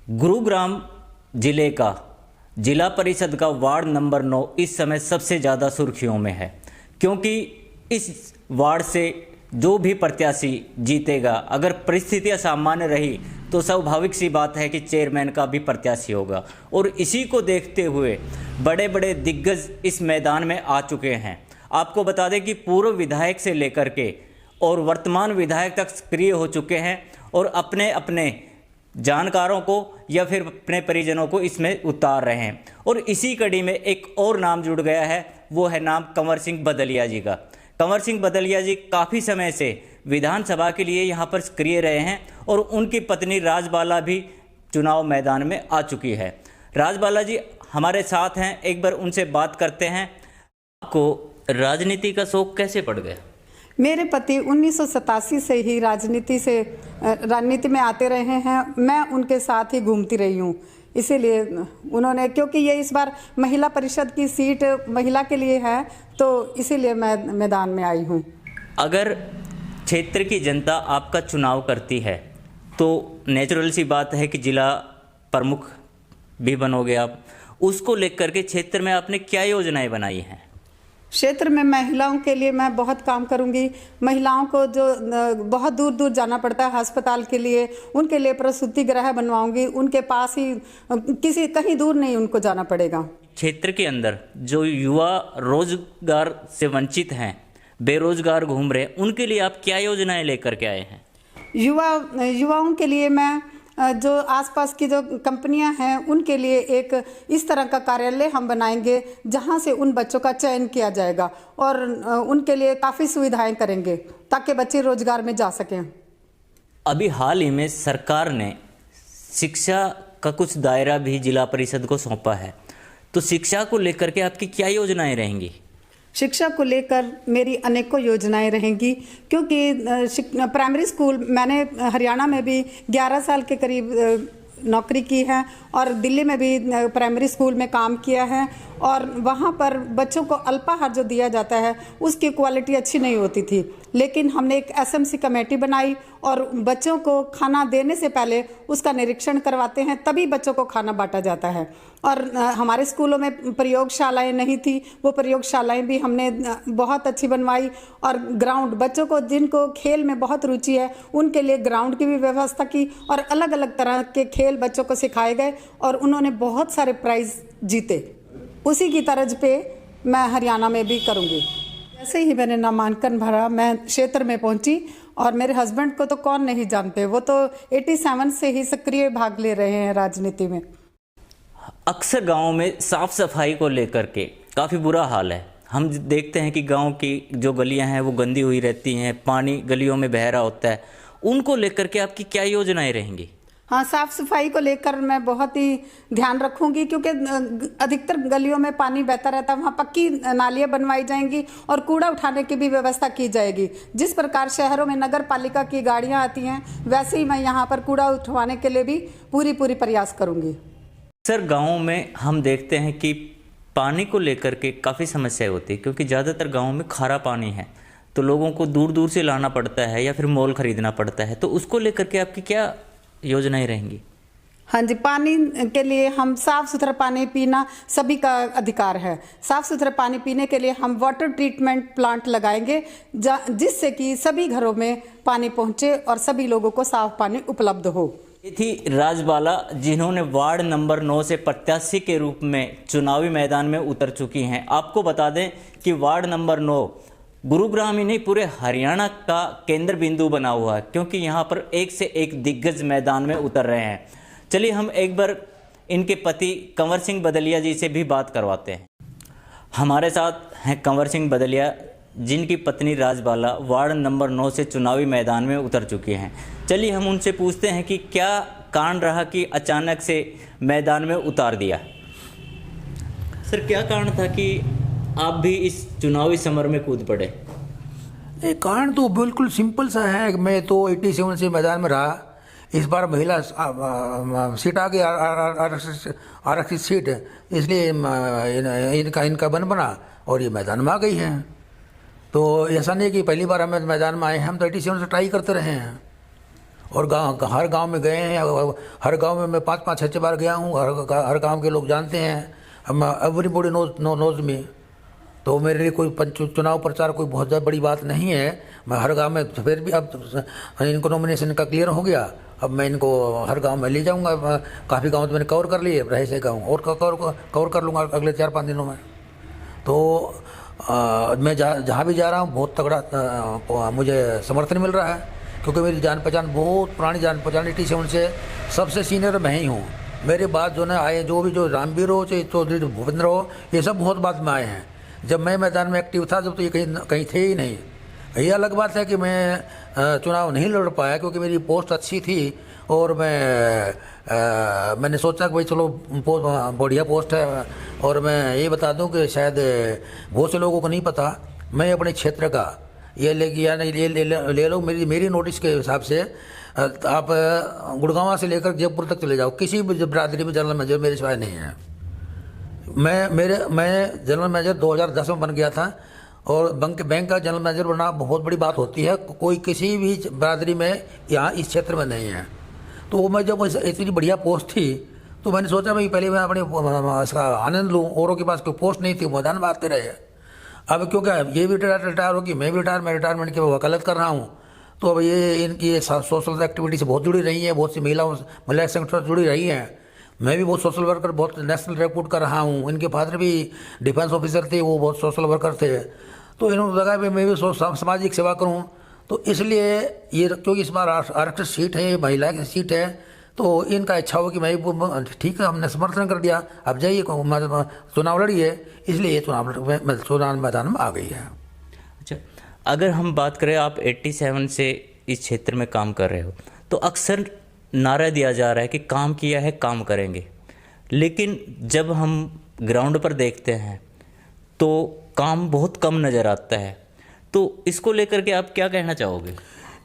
गुरुग्राम जिले का जिला परिषद का वार्ड नंबर 9 इस समय सबसे ज़्यादा सुर्खियों में है, क्योंकि इस वार्ड से जो भी प्रत्याशी जीतेगा, अगर परिस्थितियां सामान्य रही तो स्वाभाविक सी बात है कि चेयरमैन का भी प्रत्याशी होगा। और इसी को देखते हुए बड़े बड़े दिग्गज इस मैदान में आ चुके हैं। आपको बता दें कि पूर्व विधायक से लेकर के और वर्तमान विधायक तक सक्रिय हो चुके हैं और अपने अपने जानकारों को या फिर अपने परिजनों को इसमें उतार रहे हैं। और इसी कड़ी में एक और नाम जुड़ गया है, वो है नाम कंवर सिंह बदलिया जी का। कंवर सिंह बदलिया जी काफ़ी समय से विधानसभा के लिए यहाँ पर सक्रिय रहे हैं और उनकी पत्नी राजबाला भी चुनाव मैदान में आ चुकी है। राजबाला जी हमारे साथ हैं, एक बार उनसे बात करते हैं। आपको राजनीति का शौक कैसे पड़ गया? मेरे पति 1987 से ही राजनीति में आते रहे हैं। मैं उनके साथ ही घूमती रही हूँ, इसीलिए उन्होंने, क्योंकि ये इस बार महिला परिषद की सीट महिला के लिए है, तो इसीलिए मैं मैदान में आई हूँ। अगर क्षेत्र की जनता आपका चुनाव करती है तो नेचुरल सी बात है कि जिला प्रमुख भी बनोगे आप। उसको लेकर के क्षेत्र में आपने क्या योजनाएं बनाई हैं? क्षेत्र में महिलाओं के लिए मैं बहुत काम करूंगी। महिलाओं को जो बहुत दूर दूर जाना पड़ता है अस्पताल के लिए, उनके लिए प्रसूति गृह बनवाऊंगी। उनके पास ही कहीं दूर नहीं उनको जाना पड़ेगा। क्षेत्र के अंदर जो युवा रोजगार से वंचित हैं, बेरोजगार घूम रहे हैं, उनके लिए आप क्या योजनाएं लेकर के आए हैं? युवाओं के लिए मैं जो आसपास की जो कंपनियां हैं उनके लिए एक इस तरह का कार्यालय हम बनाएंगे जहां से उन बच्चों का चयन किया जाएगा और उनके लिए काफ़ी सुविधाएं करेंगे ताकि बच्चे रोजगार में जा सकें। अभी हाल ही में सरकार ने शिक्षा का कुछ दायरा भी जिला परिषद को सौंपा है, तो शिक्षा को लेकर के आपकी क्या योजनाएं रहेंगी? शिक्षा को लेकर मेरी अनेकों योजनाएं रहेंगी, क्योंकि प्राइमरी स्कूल मैंने हरियाणा में भी 11 साल के करीब नौकरी की है और दिल्ली में भी प्राइमरी स्कूल में काम किया है। और वहाँ पर बच्चों को अल्पाहार जो दिया जाता है उसकी क्वालिटी अच्छी नहीं होती थी, लेकिन हमने एक एसएमसी कमेटी बनाई और बच्चों को खाना देने से पहले उसका निरीक्षण करवाते हैं, तभी बच्चों को खाना बांटा जाता है। और हमारे स्कूलों में प्रयोगशालाएं नहीं थी, वो प्रयोगशालाएं भी हमने बहुत अच्छी बनवाई। और ग्राउंड, बच्चों को जिनको खेल में बहुत रुचि है उनके लिए ग्राउंड की भी व्यवस्था की और अलग अलग तरह के खेल बच्चों को सिखाए गए और उन्होंने बहुत सारे प्राइज़ जीते। उसी की तर्ज पे मैं हरियाणा में भी करूँगी। जैसे ही मैंने नामांकन भरा मैं क्षेत्र में पहुंची और मेरे हस्बैंड को तो कौन नहीं जानते, वो तो 87 से ही सक्रिय भाग ले रहे हैं राजनीति में। अक्सर गाँव में साफ सफाई को लेकर के काफ़ी बुरा हाल है। हम देखते हैं कि गांव की जो गलियां हैं वो गंदी हुई रहती हैं, पानी गलियों में बह रहा होता है। उनको लेकर के आपकी क्या योजनाएं रहेंगी? हाँ, साफ सफाई को लेकर मैं बहुत ही ध्यान रखूंगी, क्योंकि अधिकतर गलियों में पानी बहता रहता है। वहाँ पक्की नालियाँ बनवाई जाएंगी और कूड़ा उठाने की भी व्यवस्था की जाएगी। जिस प्रकार शहरों में नगर पालिका की गाड़ियाँ आती हैं, वैसे ही मैं यहाँ पर कूड़ा उठवाने के लिए भी पूरी प्रयास करूँगी। सर, गाँव में हम देखते हैं कि पानी को लेकर के काफ़ी समस्याएं होती है, क्योंकि ज़्यादातर गाँव में खारा पानी है तो लोगों को दूर दूर से लाना पड़ता है या फिर मोल खरीदना पड़ता है। तो उसको लेकर के आपकी क्या योजनाएं रहेंगी? हाँ जी, पानी के लिए हम साफ़ सुथरा पानी पीना सभी का अधिकार है। साफ़ सुथरा पानी पीने के लिए हम वाटर ट्रीटमेंट प्लांट लगाएंगे जिससे कि सभी घरों में पानी पहुँचे और सभी लोगों को साफ पानी उपलब्ध हो। ये थी राजबाला, जिन्होंने वार्ड नंबर 9 से प्रत्याशी के रूप में चुनावी मैदान में उतर चुकी हैं। आपको बता दें कि वार्ड नंबर 9 गुरुग्राम ही नहीं पूरे हरियाणा का केंद्र बिंदु बना हुआ है, क्योंकि यहाँ पर एक से एक दिग्गज मैदान में उतर रहे हैं। चलिए हम एक बार इनके पति कंवर सिंह बदलिया जी से भी बात करवाते हैं। हमारे साथ हैं कंवर सिंह बदलिया, जिनकी पत्नी राजबाला वार्ड नंबर 9 से चुनावी मैदान में उतर चुकी हैं। चलिए हम उनसे पूछते हैं कि क्या कारण रहा कि अचानक से मैदान में उतार दिया। सर, क्या कारण था कि आप भी इस चुनावी समर में कूद पड़े? कारण तो बिल्कुल सिंपल सा है। मैं तो 87 से मैदान में रहा। इस बार महिला सीट आ गई, आरक्षित सीट, इसलिए इनका बना और ये मैदान में आ गई है। तो ऐसा नहीं कि पहली बार हमें मैदान में आए हैं, हम तो 87 से ट्राई करते रहे हैं और हर गांव में गए हैं, हर गांव में मैं 5-5 6 बार गया हूँ। हर गांव के लोग जानते हैं, एवरीबॉडी नोज मी। तो मेरे लिए कोई चुनाव प्रचार कोई बहुत ज़्यादा बड़ी बात नहीं है। मैं हर गांव में, फिर भी अब इनको नॉमिनेशन का क्लियर हो गया, अब मैं इनको हर गांव में ले जाऊंगा। काफ़ी गांव तो मैंने कवर कर लिए, रहे से गाँव और कवर कर लूँगा अगले 4-5 दिनों में। तो मैं जहाँ भी जा रहा हूँ बहुत तगड़ा मुझे समर्थन मिल रहा है, क्योंकि मेरी जान पहचान बहुत पुरानी जान पहचान 87 से सबसे सीनियर मैं ही हूँ। मेरे बाद जो आए, जो रामवीर हो, चाहे चौधरी भूपेंद्र हो, ये सब बहुत बाद में आए हैं। जब मैं मैदान में एक्टिव था जब तो ये कहीं थे ही नहीं। ये अलग बात है कि मैं चुनाव नहीं लड़ पाया क्योंकि मेरी पोस्ट अच्छी थी और मैंने सोचा कि भाई चलो बढ़िया पोस्ट है। और मैं ये बता दूं कि शायद बहुत से लोगों को नहीं पता, मैं अपने क्षेत्र का ये ले लो मेरी नोटिस के हिसाब से आप गुड़गांव से लेकर जयपुर तक चले जाओ, किसी भी बिरादरी में जनरल मैनेजर मेरे सिवाय नहीं है। मैं जनरल मैनेजर 2010 में बन गया था और बैंक का जनरल मैनेजर बनना बहुत बड़ी बात होती है, कोई किसी भी बिरादरी में यहाँ इस क्षेत्र में नहीं है। तो मैं जब इतनी बढ़िया पोस्ट थी तो मैंने सोचा भाई पहले मैं अपने इसका आनंद लूँ। औरों के पास कोई पोस्ट नहीं थी, मैदान में आते रहे। अब क्योंकि ये भी रिटायर होगी, मैं भी मैं रिटायरमेंट की वकालत कर रहा हूँ। तो अब ये इनकी सोशल एक्टिविटी से बहुत जुड़ी रही है, बहुत सी महिला संगठन जुड़ी रही हैं। मैं भी बहुत सोशल वर्कर, बहुत नेशनल रिपोर्ट कर रहा हूँ। इनके फादर भी डिफेंस ऑफिसर थे, वो बहुत सोशल वर्कर थे। तो इन्होंने लगा कि मैं भी सामाजिक सेवा करूँ। तो इसलिए ये क्योंकि इस बार आरक्षित सीट है, महिला की सीट है, तो इनका इच्छा हो कि मैं ठीक है, हमने समर्थन कर दिया, अब जाइए चुनाव लड़िए। इसलिए ये चुनाव मैदान में आ गई है। अच्छा, अगर हम बात करें, आप 87 से इस क्षेत्र में काम कर रहे हो, तो अक्सर नारा दिया जा रहा है कि काम किया है काम करेंगे, लेकिन जब हम ग्राउंड पर देखते हैं तो काम बहुत कम नज़र आता है। तो इसको लेकर के आप क्या कहना चाहोगे?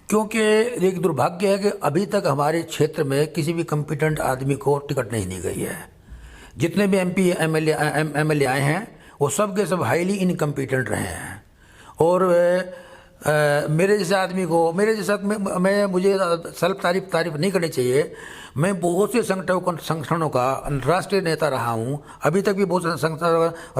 क्योंकि एक दुर्भाग्य है कि अभी तक हमारे क्षेत्र में किसी भी कॉम्पिटेंट आदमी को टिकट नहीं दी गई है। जितने भी MP MLA आए हैं वो सब के सब हाईली इनकम्पिटेंट रहे हैं। और मेरे जैसे आदमी को, मेरे जैसा मुझे सेल्फ तारीफ नहीं करनी चाहिए। मैं बहुत से संगठनों का राष्ट्रीय नेता रहा हूँ, अभी तक भी बहुत से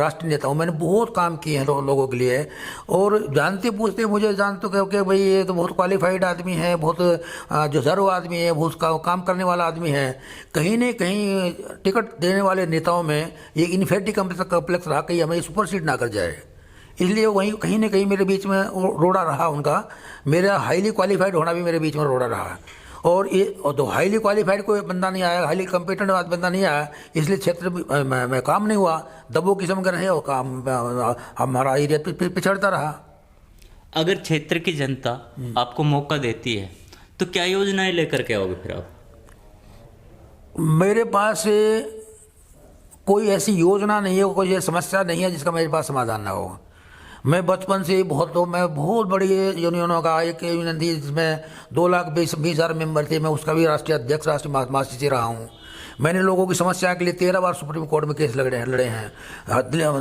राष्ट्रीय नेता हूँ। मैंने बहुत काम किए हैं लोगों के लिए। और जानते पूछते मुझे जानते कि भाई ये तो बहुत क्वालिफाइड आदमी है, बहुत जुझारू आदमी है, बहुत काम करने वाला आदमी है। कहीं न कहीं टिकट देने वाले नेताओं में ये इन्फेरिटी कॉम्प्लेक्स रहा, कहीं हमें सुपर सीट ना कर जाए। इसलिए वहीं कहीं ना कहीं मेरे बीच में रोड़ा रहा उनका। मेरा हाईली क्वालिफाइड होना भी मेरे बीच में रोड़ा रहा। और ये तो हाईली क्वालिफाइड कोई बंदा नहीं आया, हाईली कॉम्पिटेंट बंदा नहीं आया, इसलिए क्षेत्र में काम नहीं हुआ। दबो किस्म का रहे और काम हमारा एरिया पिछड़ता रहा। अगर क्षेत्र की जनता आपको मौका देती है तो क्या योजनाएं लेकर के आओगे फिर आप? मेरे पास कोई ऐसी योजना नहीं है, कोई ऐसी समस्या नहीं है जिसका मेरे पास समाधान ना हो। मैं बचपन से मैं बहुत बड़ी यूनियनों का एक यूनियन थी जिसमें 2,20,000 मेंबर थे। मैं उसका भी राष्ट्रीय अध्यक्ष, राष्ट्रीय महासचिव रहा हूँ। मैंने लोगों की समस्या के लिए 13 बार सुप्रीम कोर्ट में केस लड़े हैं।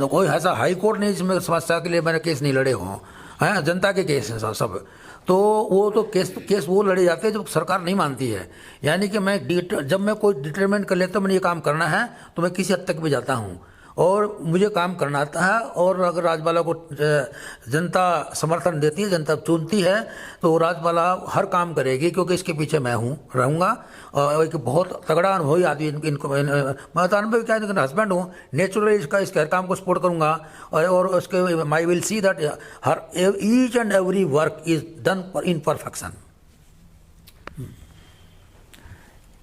कोई ऐसा हाई कोर्ट नहीं जिसमें समस्या के लिए मैंने केस नहीं लड़े हों। हैं जनता के केस हैं सब। तो वो तो केस वो लड़े जाते हैं जब सरकार नहीं मानती है। यानी कि जब मैं कोई डिटरमिनेट कर लेता हूँ मैंने ये काम करना है तो मैं किसी हद तक भी जाता हूँ और मुझे काम करना आता है। और अगर राजपाला को जनता समर्थन देती है, जनता चुनती है, तो राजपाला हर काम करेगी, क्योंकि इसके पीछे मैं रहूँगा। और एक बहुत तगड़ा अनुभवी आदमी इनको मैं तो अनुभवी क्या हस्बैंड हूँ, नेचुरली इसके हर काम को सपोर्ट करूँगा। और उसके I will see that her each and every work is done in perfection.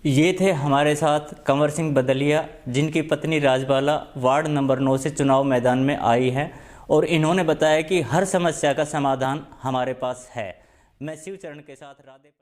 ये थे हमारे साथ कंवर सिंह बदलिया, जिनकी पत्नी राजबाला वार्ड नंबर 9 से चुनाव मैदान में आई हैं और इन्होंने बताया कि हर समस्या का समाधान हमारे पास है। मैं शिवचरण के साथ राधे।